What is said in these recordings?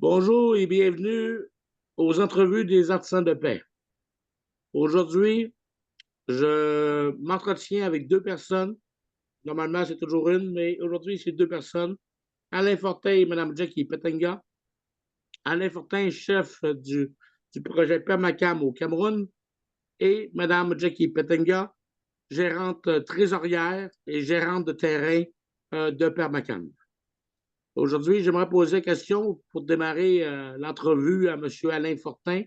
Bonjour et bienvenue aux entrevues des artisans de paix. Aujourd'hui, je m'entretiens avec deux personnes. Normalement, c'est toujours une, mais aujourd'hui, c'est deux personnes. Alain Fortin et Mme Jackie Petenga. Alain Fortin, chef du projet Permacam au Cameroun, et Mme Jackie Petenga, gérante trésorière et gérante de terrain de Permacam. Aujourd'hui, j'aimerais poser la question pour démarrer l'entrevue à M. Alain Fortin.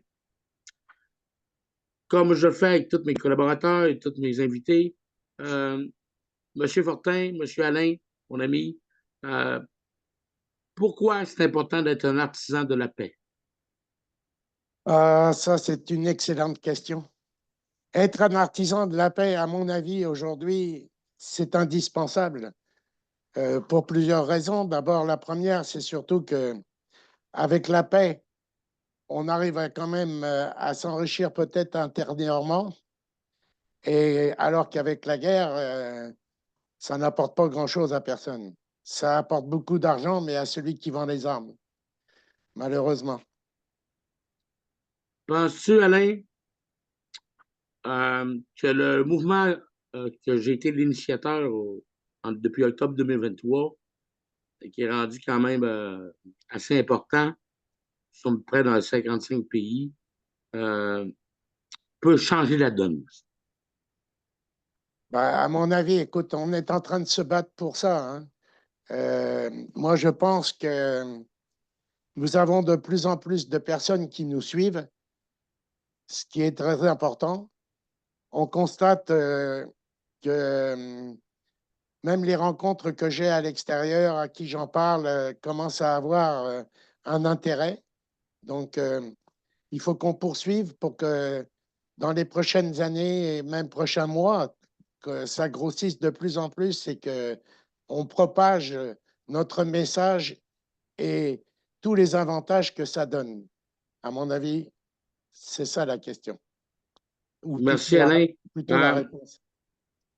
Comme je fais avec tous mes collaborateurs et tous mes invités, Monsieur Fortin, Monsieur Alain, mon ami, euh, pourquoi c'est important d'être un artisan de la paix? Ah, ça, c'est une excellente question. Être un artisan de la paix, à mon avis, aujourd'hui, c'est indispensable pour plusieurs raisons. D'abord, la première, c'est surtout que avec la paix, on arrive quand même à s'enrichir peut-être intérieurement, et alors qu'avec la guerre, ça n'apporte pas grand-chose à personne. Ça apporte beaucoup d'argent, mais à celui qui vend les armes, malheureusement. Penses-tu, Alain, que le mouvement que j'ai été l'initiateur depuis octobre 2023, et qui est rendu quand même assez important, nous sommes près dans 55 pays, euh, peut changer la donne? Ben, à mon avis, écoute, on est en train de se battre pour ça, hein. Moi, je pense que nous avons de plus en plus de personnes qui nous suivent, ce qui est très important. On constate que même les rencontres que j'ai à l'extérieur, à qui j'en parle, commencent à avoir un intérêt. Donc, il faut qu'on poursuive pour que dans les prochaines années et même prochains mois, que ça grossisse de plus en plus et que on propage notre message et tous les avantages que ça donne. À mon avis, c'est ça la question, ou Merci, Alain. plutôt la Euh, réponse.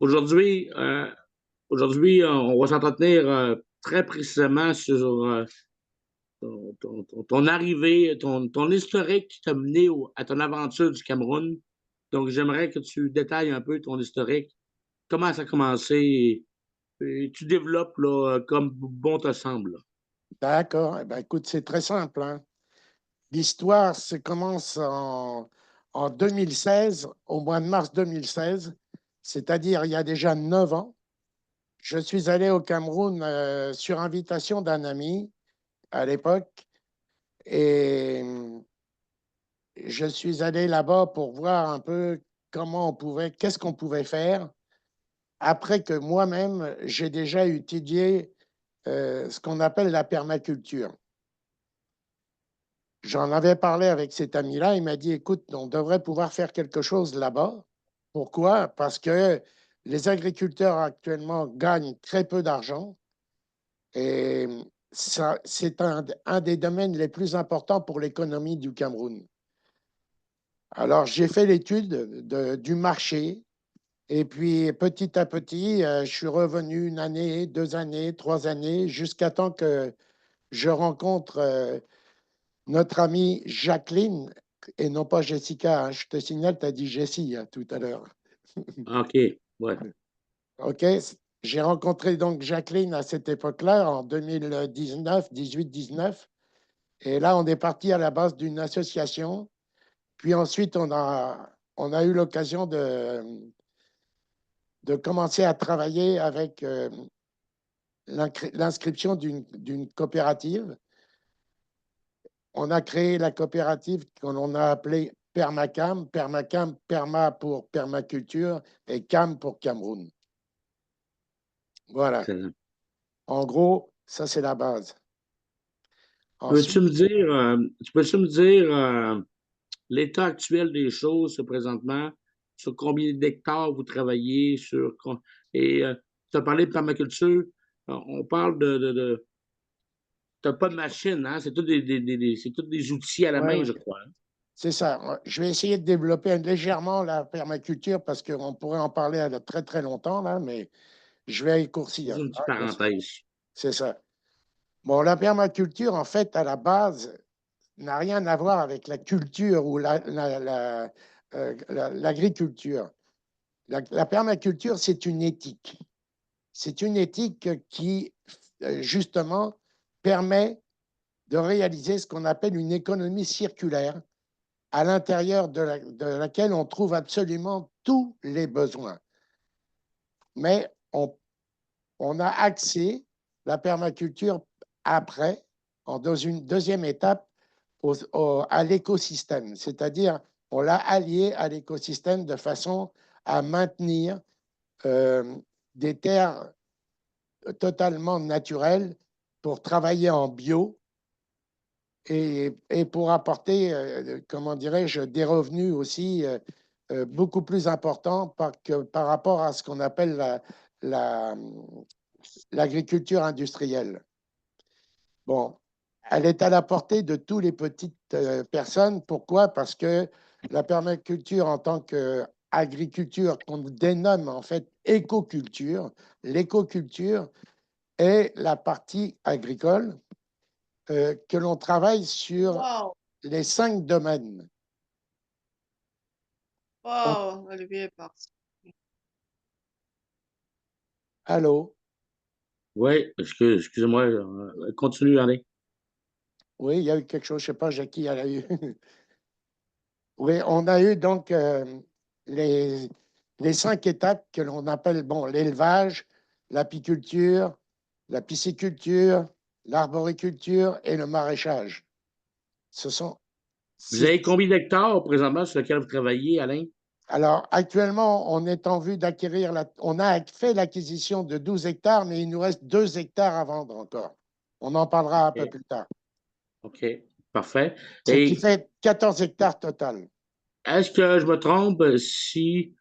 aujourd'hui, euh, aujourd'hui, on va s'entretenir très précisément sur ton arrivée, ton historique qui t'a mené à ton aventure du Cameroun. Donc, j'aimerais que tu détailles un peu ton historique, comment ça a commencé et tu développes là, comme bon te semble. D'accord. Eh ben, écoute, c'est très simple, hein. L'histoire se commence en 2016, au mois de mars 2016, c'est-à-dire il y a déjà 9 ans. Je suis allé au Cameroun sur invitation d'un ami à l'époque et je suis allé là-bas pour voir un peu comment on pouvait, qu'est-ce qu'on pouvait faire après que moi-même, j'ai déjà étudié ce qu'on appelle la permaculture. J'en avais parlé avec cet ami-là. Il m'a dit, écoute, on devrait pouvoir faire quelque chose là-bas. Pourquoi? Parce que les agriculteurs actuellement gagnent très peu d'argent et ça, c'est un des domaines les plus importants pour l'économie du Cameroun. Alors, j'ai fait l'étude du marché et puis petit à petit, je suis revenu une année, 2 années, 3 années, jusqu'à temps que je rencontre notre amie Jacqueline, et non pas Jessica, hein. Je te signale, tu as dit Jessie hein, tout à l'heure. OK, ouais. OK? J'ai rencontré donc Jacqueline à cette époque-là, en 2019, 18-19. Et là, on est parti à la base d'une association. Puis ensuite, on a eu l'occasion de commencer à travailler avec l'inscription d'une coopérative. On a créé la coopérative qu'on a appelée Permacam. Permacam, Perma pour permaculture et Cam pour Cameroun. Voilà. Excellent. En gros, ça, c'est la base. Peux-tu me Ensuite, dire, peux-tu me dire l'état actuel des choses présentement, sur combien d'hectares vous travaillez, et tu as parlé de permaculture, on parle t'as pas de machine, hein? C'est tout c'est tous des outils à la ouais, main, ouais, je crois, hein? c'est ça. Je vais essayer de développer légèrement la permaculture parce qu'on pourrait en parler à très, très longtemps, là, mais je vais C'est écourcir, une hein, petite bien sûr. parenthèse. C'est ça. Bon, la permaculture, en fait, à la base, n'a rien à voir avec la culture ou l'agriculture. La permaculture, c'est une éthique. C'est une éthique qui, justement, permet de réaliser ce qu'on appelle une économie circulaire, à l'intérieur de laquelle on trouve absolument tous les besoins. Mais on a axé la permaculture après, dans une deuxième étape, à l'écosystème, c'est-à-dire on l'a allié à l'écosystème de façon à maintenir des terres totalement naturelles pour travailler en bio et pour apporter, comment dirais-je, des revenus aussi beaucoup plus importants par rapport à ce qu'on appelle la, l'agriculture industrielle. Bon, elle est à la portée de toutes les petites personnes. Pourquoi? Parce que la permaculture en tant qu'agriculture, qu'on dénomme en fait écoculture, l'écoculture est la partie agricole que l'on travaille sur Wow, les 5 domaines. wow, Olivier est parti. Allô? Oui, excusez-moi, continue, allez. Oui, il y a eu quelque chose, je ne sais pas, Jackie, elle a eu. Oui, on a eu donc les, les 5 étapes que l'on appelle bon, l'élevage, l'apiculture, la pisciculture, l'arboriculture et le maraîchage. Ce sont Vous avez combien d'hectares présentement sur lesquels vous travaillez, Alain? Alors, actuellement, on est en vue d'acquérir, on a fait l'acquisition de 12 hectares, mais il nous reste 2 hectares à vendre encore. On en parlera un peu OK, plus tard. OK, parfait. Ce qui Et fait 14 hectares total. est-ce que je me trompe si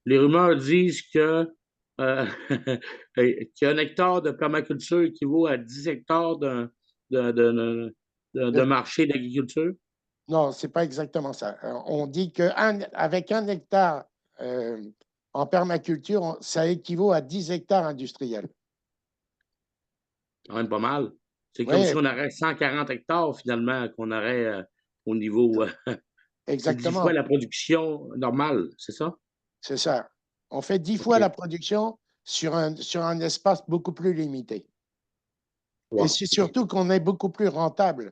les rumeurs disent que qu'un hectare de permaculture équivaut à 10 hectares de De- marché d'agriculture? Non, c'est pas exactement ça. On dit qu'avec 1 hectare euh, en permaculture, ça équivaut à 10 hectares industriels. Quand même pas mal. C'est comme si Oui, on aurait 140 hectares finalement qu'on aurait au niveau. C'est 10 fois exactement. la production normale, c'est ça? C'est ça. On fait 10 fois la OK. production sur un espace beaucoup plus limité. Et Wow. c'est OK. surtout qu'on est beaucoup plus rentable.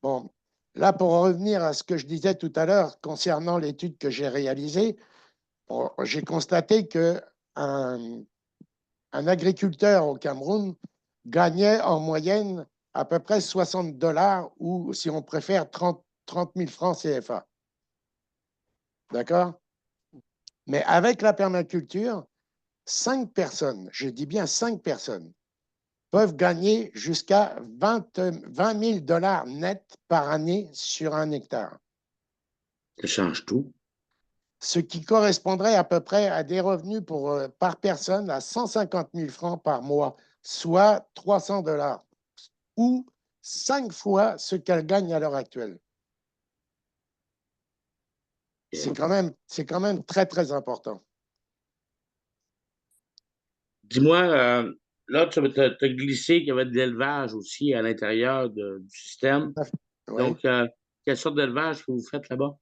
Bon, là, pour revenir à ce que je disais tout à l'heure concernant l'étude que j'ai réalisée, j'ai constaté que un agriculteur au Cameroun gagnait en moyenne à peu près 60 dollars ou, si on préfère, 30 000 francs CFA. D'accord? Mais avec la permaculture, 5 personnes, je dis bien 5 personnes, peuvent gagner jusqu'à 20 000 dollars net par année sur 1 hectare. Ça change tout. Ce qui correspondrait à peu près à des revenus par personne à 150 000 francs par mois, soit 300 dollars, ou 5 fois ce qu'elle gagne à l'heure actuelle. C'est quand même très, très important. Dis-moi, là, tu as glissé qu'il y avait de l'élevage aussi à l'intérieur du système. Oui. Donc, quelle sorte d'élevage que vous faites là-bas?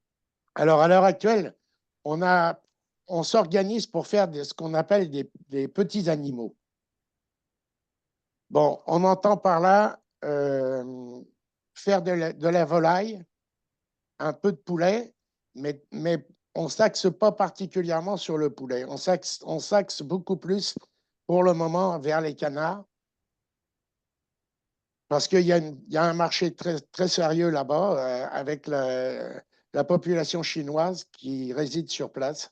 Alors, à l'heure actuelle, on s'organise pour faire ce qu'on appelle des petits animaux. Bon, on entend par là faire de la volaille, un peu de poulet, mais on ne s'axe pas particulièrement sur le poulet. On s'axe beaucoup plus pour le moment vers les canards parce qu'il y a un marché très, très sérieux là-bas avec la population chinoise qui réside sur place.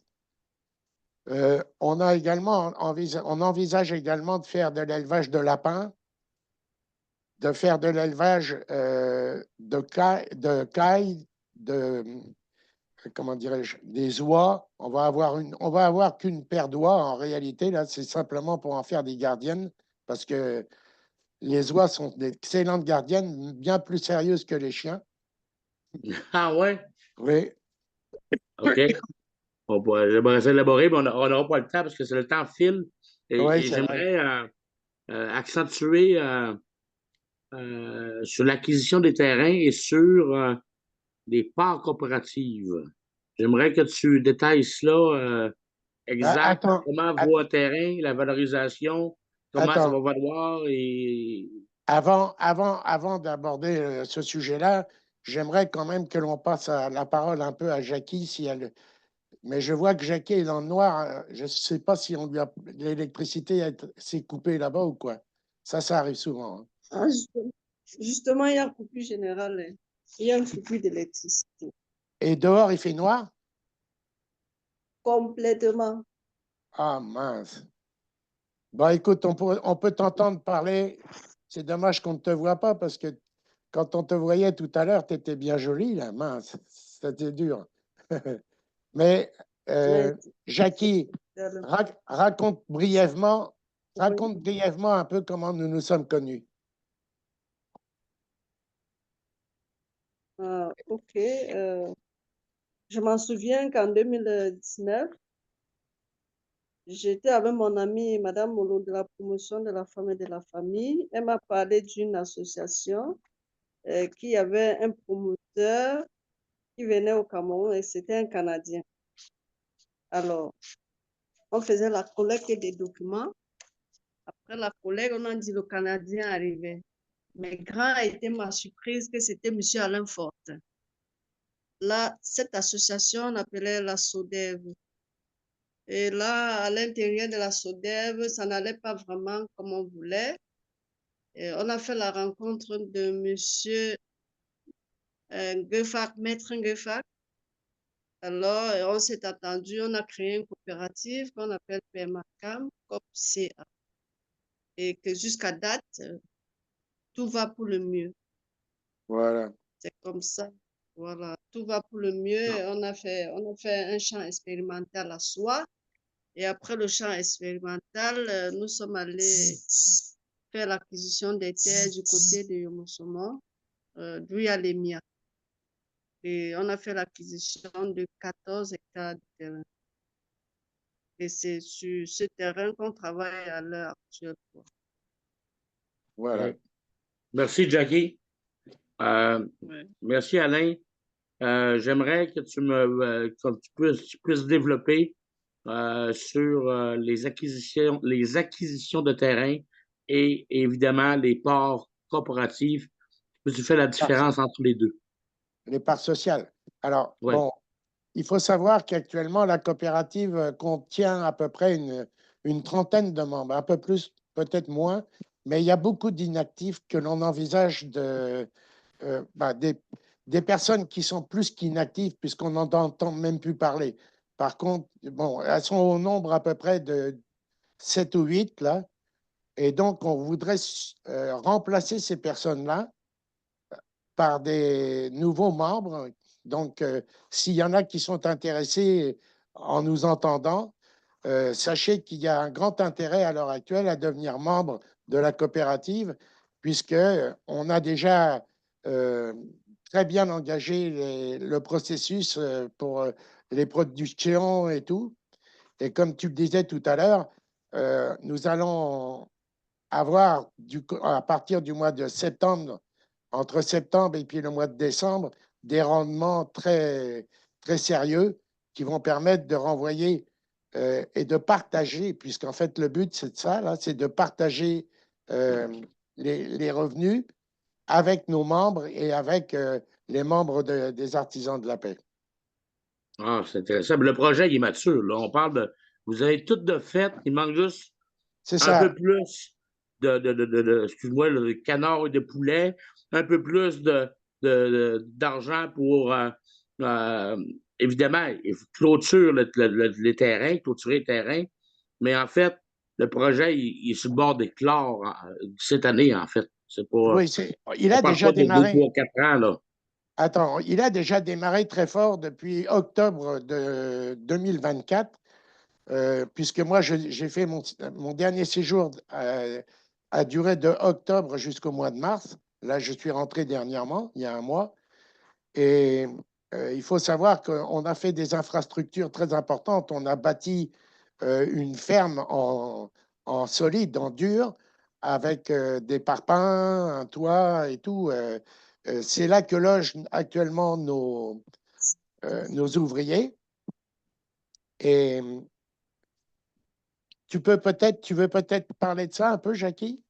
On envisage également de faire de l'élevage de lapins, de faire de l'élevage de cailles, de, comment dirais-je, des oies. On va avoir qu'une paire d'oies en réalité. Là, c'est simplement pour en faire des gardiennes parce que les oies sont d'excellentes gardiennes, bien plus sérieuses que les chiens. Ah ouais? Oui, OK. J'aimerais s'élaborer, mais on n'aura pas le temps parce que c'est le temps file. oui, Et c'est vrai. j'aimerais accentuer sur l'acquisition des terrains et sur des parts coopératives. J'aimerais que tu détailles cela exact, Attends, comment att- vaut un terrain, la valorisation, comment ça attends. va valoir et Avant d'aborder ce sujet-là, j'aimerais quand même que l'on passe la parole un peu à Jackie, si elle. Mais je vois que Jackie est dans le noir. Je ne sais pas si on lui a l'électricité s'est coupée là-bas ou quoi. Ça arrive souvent, hein. Ah, justement, il y a un coupure générale, hein. Il y a un coupure d'électricité. Et dehors, il fait noir? Complètement. Ah mince. Bon, écoute, on peut t'entendre parler. C'est dommage qu'on ne te voit pas parce que quand on te voyait tout à l'heure, tu étais bien jolie, là. Mince, c'était dur. Mais Mais Jackie, euh, oui. raconte brièvement un peu comment nous nous sommes connus. OK. Je m'en souviens qu'en 2019, j'étais avec mon amie Madame Molo de la promotion de la femme et de la famille. Elle m'a parlé d'une association qui avait un promoteur qui venait au Cameroun et c'était un Canadien. Alors, on faisait la collecte des documents. Après la collecte, on a dit le Canadien arrivait. Mais grand a été ma surprise que c'était M. Alain Fortin. Là, cette association, on appelait la SODEV. Et là, à l'intérieur de la SODEV, ça n'allait pas vraiment comme on voulait. Et on a fait la rencontre de M. Gueffak, Maître Gueffak. Alors, on s'est attendu, on a créé une coopérative qu'on appelle PMACAM, COP-CA. Et que jusqu'à date, tout va pour le mieux. Voilà. C'est comme ça. Voilà, tout va pour le mieux. On a fait un champ expérimental à Soie. Et après le champ expérimental, nous sommes allés faire l'acquisition des terres du côté de Yomosomo, d'où il y a les Mia. Et on a fait l'acquisition de 14 hectares de terrain. Et c'est sur ce terrain qu'on travaille à l'heure actuelle, quoi. Voilà. merci, Jackie. Ouais. Merci, Alain. J'aimerais que tu puisses développer sur les acquisitions de terrain et évidemment les parts coopératives. Tu fais la différence entre les deux. Les parts sociales. Alors, Oui. bon, il faut savoir qu'actuellement, la coopérative contient à peu près une trentaine de membres, un peu plus, peut-être moins, mais il y a beaucoup d'inactifs que l'on envisage bah, des personnes qui sont plus qu'inactives puisqu'on n'en entend même plus parler. Par contre, bon, elles sont au nombre à peu près de 7 ou 8 là, et donc on voudrait remplacer ces personnes-là par des nouveaux membres. Donc, s'il y en a qui sont intéressés en nous entendant, sachez qu'il y a un grand intérêt à l'heure actuelle à devenir membre de la coopérative, puisque on a déjà euh, très bien engagé le processus pour les productions et tout. Et comme tu le disais tout à l'heure, nous allons avoir à partir du mois de septembre, entre septembre et puis le mois de décembre, des rendements très, très sérieux qui vont permettre de renvoyer et de partager, puisqu'en fait le but c'est de ça, là, c'est de partager euh, les revenus avec nos membres et avec les membres des artisans de la paix. Ah, c'est intéressant. Mais le projet, il est mature. Là. On parle de. Vous avez tout de fait. Il manque juste C'est un peu ça. plus excuse-moi, de canard et de poulet, un peu plus d'argent pour, euh, évidemment, il faut clôturer les terrains, clôturer les terrains, mais en fait, le projet, il est sur le bord d'éclore cette année, en fait. C'est pas, Oui, il on a parle déjà pas de 2, démarré. 3, 4 ans, là. Attends, il a déjà démarré très fort depuis octobre de 2024, puisque moi, j'ai fait mon dernier séjour à durée de octobre jusqu'au mois de mars. Là, je suis rentré dernièrement, il y a un mois. Et il faut savoir qu'on a fait des infrastructures très importantes. On a bâti une ferme en solide, en dur, avec des parpaings, un toit et tout. C'est là que logent actuellement nos ouvriers. Et tu veux peut-être parler de ça un peu, Jackie?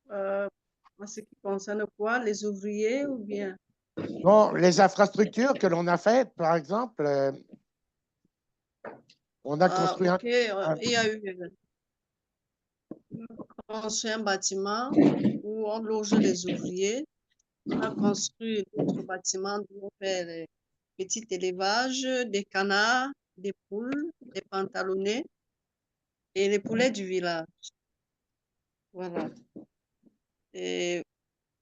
En ce qui concerne quoi, les ouvriers ou bien? Bon, les infrastructures que l'on a faites, par exemple, on a construit Ok, il y a eu construit un bâtiment où on loge les ouvriers. On a construit d'autres bâtiments où on fait les petits élevages, des canards, des poules, des pantalonnés et les poulets du village. Voilà. Et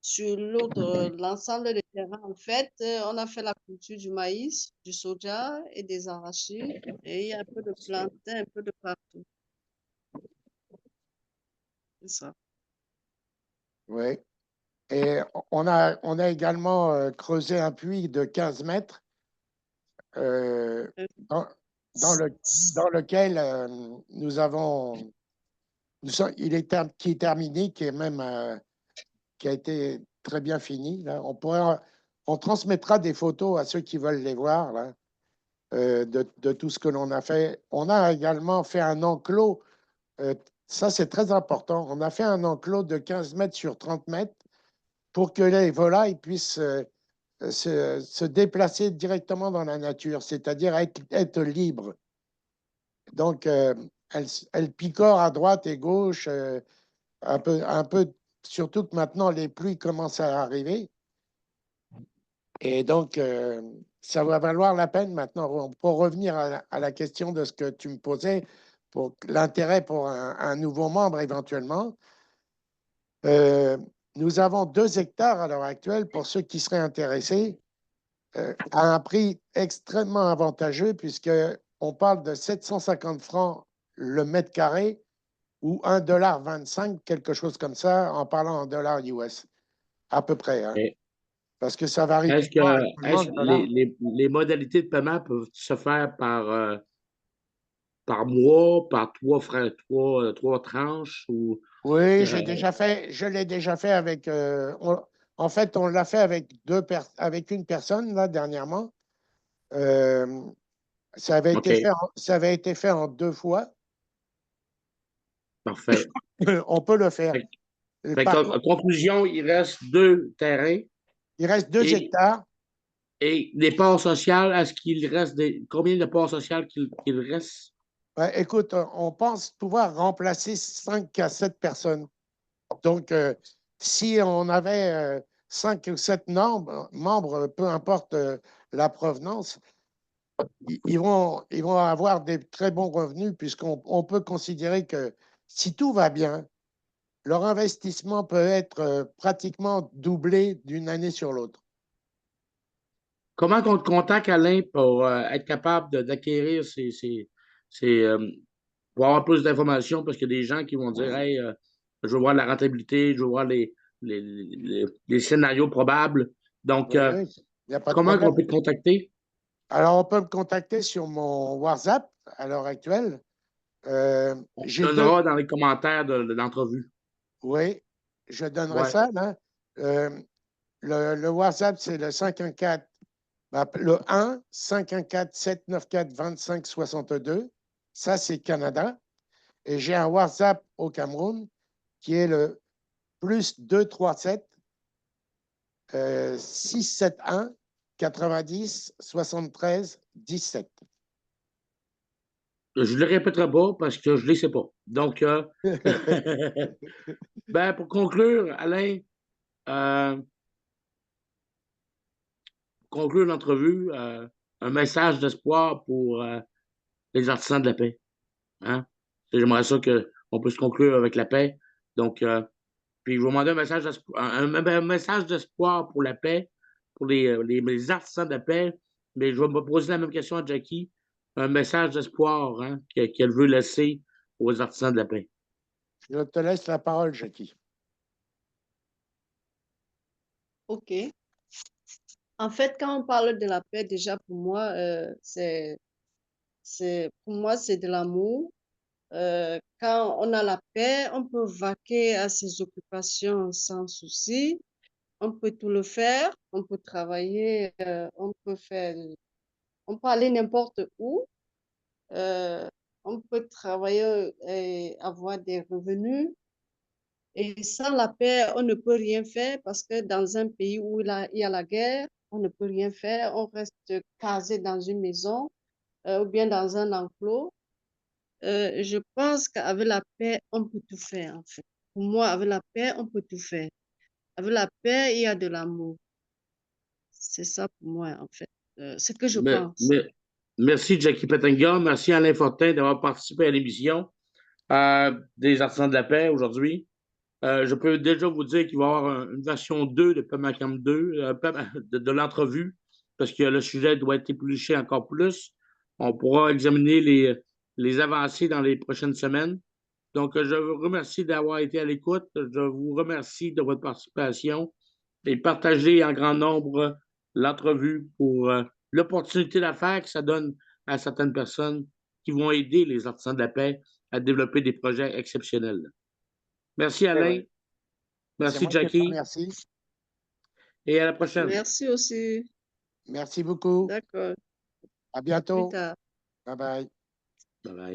sur l'ensemble des terrains, en fait, on a fait la culture du maïs, du soja et des arachides. Et il y a un peu de plantain, un peu de partout. C'est ça. Oui. Et on a également creusé un puits de 15 mètres Euh, dans, dans lequel qui est terminé, qui a été très bien fini. Là. On transmettra des photos à ceux qui veulent les voir là, de tout ce que l'on a fait. On a également fait un enclos. Ça, c'est très important. On a fait un enclos de 15 mètres sur 30 mètres pour que les volailles puissent se déplacer directement dans la nature, c'est-à-dire être libres. Donc, elles picorent à droite et gauche, un peu, surtout que maintenant les pluies commencent à arriver. Et donc, ça va valoir la peine maintenant, pour revenir à la question de ce que tu me posais, pour l'intérêt pour un nouveau membre éventuellement. Euh, Nous avons 2 hectares à l'heure actuelle pour ceux qui seraient intéressés, à un prix extrêmement avantageux, puisqu'on parle de 750 francs le mètre carré ou 1,25 $, quelque chose comme ça, en parlant en dollars US, à peu près. Hein, Et parce que ça varie tout Est-ce le temps actuellement, est-ce le que dollar. les modalités de paiement peuvent se faire par mois, par trois tranches ou Oui, euh, je l'ai déjà fait avec. En fait, on l'a fait avec avec une personne là dernièrement. Euh, OK, ça avait été fait en 2 fois. parfait. On peut le faire. Fait, fait Par que, contre, en conclusion, il reste 2 terrains il reste 2 et, hectares. et des parts sociales, est-ce qu'il reste combien de parts sociales qu'il reste? Ouais, écoute, on pense pouvoir remplacer 5 à 7 personnes. Donc, si on avait 5 ou 7 membres, peu importe la provenance, ils vont avoir des très bons revenus, puisqu'on peut considérer que si tout va bien, leur investissement peut être pratiquement doublé d'une année sur l'autre. Comment on te contacte, Alain, pour être capable d'acquérir pour avoir plus d'informations? Parce qu'il y a des gens qui vont dire, hey, je veux voir la rentabilité, je veux voir les scénarios probables. Donc, Oui, oui, il n'y a pas de comment on problème. peut te contacter? Alors, on peut me contacter sur mon WhatsApp à l'heure actuelle. On te J'ai deux. donnera dans les commentaires de l'entrevue. Oui, je donnerai Ouais. ça. Là. Euh, le WhatsApp, c'est le 514, le 1 514 794 25 62. Ça, c'est Canada. Et j'ai un WhatsApp au Cameroun qui est le plus 237 671 90 73 17. Je ne le répéterai pas parce que je ne les sais pas. Donc, ben, pour conclure, Alain, euh, pour conclure l'entrevue, un message d'espoir pour les artisans de la paix. Hein? J'aimerais ça qu'on puisse conclure avec la paix. Donc, puis je vous demande un message d'espoir, un message d'espoir pour la paix, pour les artisans de la paix. Mais je vais me poser la même question à Jackie. Un message d'espoir hein, qu'elle veut laisser aux artisans de la paix. Je te laisse la parole, Jackie. OK. En fait, quand on parle de la paix, déjà pour moi, pour moi, c'est de l'amour. Quand on a la paix, on peut vaquer à ses occupations sans souci. On peut tout le faire. On peut travailler, on peut aller n'importe où. On peut travailler et avoir des revenus. Et sans la paix, on ne peut rien faire parce que dans un pays où il y a la guerre, on ne peut rien faire. On reste casé dans une maison ou bien dans un enclos. Je pense qu'avec la paix, on peut tout faire, en fait. Pour moi, avec la paix, on peut tout faire. Avec la paix, il y a de l'amour. C'est ça pour moi, en fait. C'est ce que je pense. Merci, Jackie Pettenga. Merci, Alain Fortin, d'avoir participé à l'émission des Artisans de la paix aujourd'hui. Je peux déjà vous dire qu'il va y avoir une version 2 de PEMACAM 2, de l'entrevue, parce que le sujet doit être épluché encore plus. On pourra examiner les avancées dans les prochaines semaines. Donc, je vous remercie d'avoir été à l'écoute. Je vous remercie de votre participation et partagez en grand nombre l'entrevue pour l'opportunité d'affaires que ça donne à certaines personnes qui vont aider les artisans de la paix à développer des projets exceptionnels. Merci, Alain. C'est Merci, moi qui te Jackie. remercie. Et à la prochaine. Merci aussi. Merci beaucoup. D'accord. À À plus bientôt. tard. Bye bye. Bye bye.